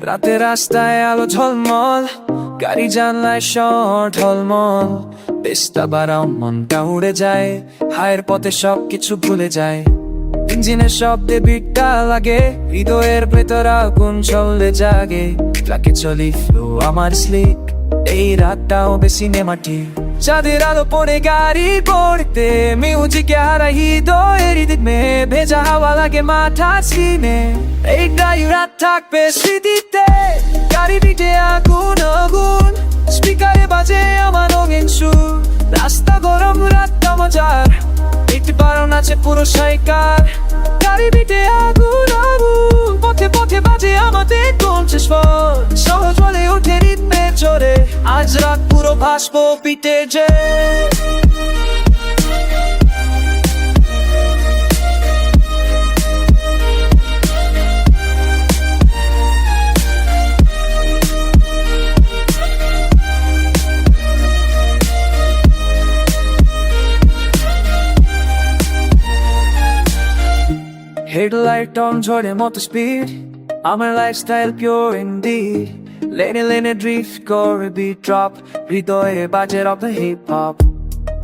রাতে রাস্তায় আলো ঝলমল, গাড়ি জানলায় শহর ঢলমল। পেস্তা বাড়াও মনটা উড়ে যায়, হায়ের পথে সবকিছু ভুলে যায়। ইঞ্জিনের শব্দে বিটটা লাগে, হৃদয়ের ভেতর আগুন চলে জাগে। ট্রাকে চলি ফ্লো আমার স্লিপ, এই রাতটাও বেশি নেমাটি। চাঁদের আলো পড়ে গাড়ি পড়তে, মিউজিকে হারাই হৃদয়ের রিদমে। ভেজা হাওয়া লাগে মাথার সিনে, এইটাই রাত থাকবে স্মৃতিতে। গাড়ি পিঠে আগুন আগুন, স্পিকারে বাজে আমার রঙিন সুর। রাস্তা গরম রাতটা মজার, একটি বারণ আছে পুরো সাইকার। গাড়ি পিঠে আগুন আগুন, পথে পথে বাজে আমাদের কণ্ঠে স্বর। সহজ বলে ওঠে রিদমে চড়ে, আজ রাত পুরো ভাসবো পিঠে যে। হেডলাইট অন ঝড়ের মতো স্পিড, আমার লাইফস্টাইল পিওর ইনডিড। লেনে লেনে ড্রিফট করে বিট ড্রপ, হৃদয়ে বাজে রব hip hop.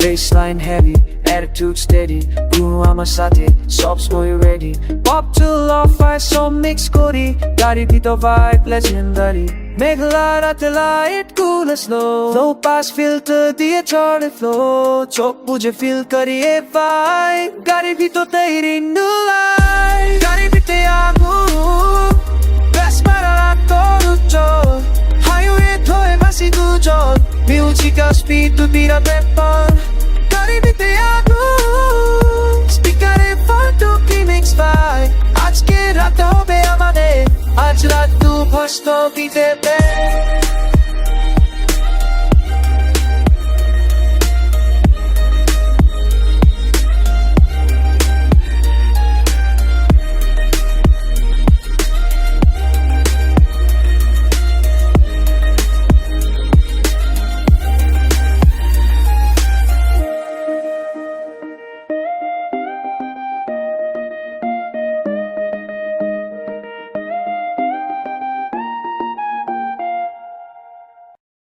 Baseline heavy, attitude steady, পুরো আমার সাথে সবসময় রেডি। পপ টু লো-ফাই সব মিক্স করি, গাড়ির ভিতর ভাইব লেজেন্ডারি। মেঘলা রাতে লাইট কুলে স্লো, লো পাস ফিল্টার দিয়ে চড়ে ফ্লো। চোখ বুঝে ফিল করি এ ভাইব, গাড়ির ভিতর তৈরি নিউ লাইফ। গাড়ির ভিতরে আগুন, ব্যাস মারা রাত তোর উজ্জ্বল। হাইওয়ে ধরে বাসি দুজন, মিউজিক আর স্পিড তো বিরাট ব্যাপার। গাড়ির ভিতরে আগুন, স্পিকারে ফালতু কি মিক্স ভাই। আজকে রাত হবে আমাদের, আজ রাত তু ভস্ত দিতে।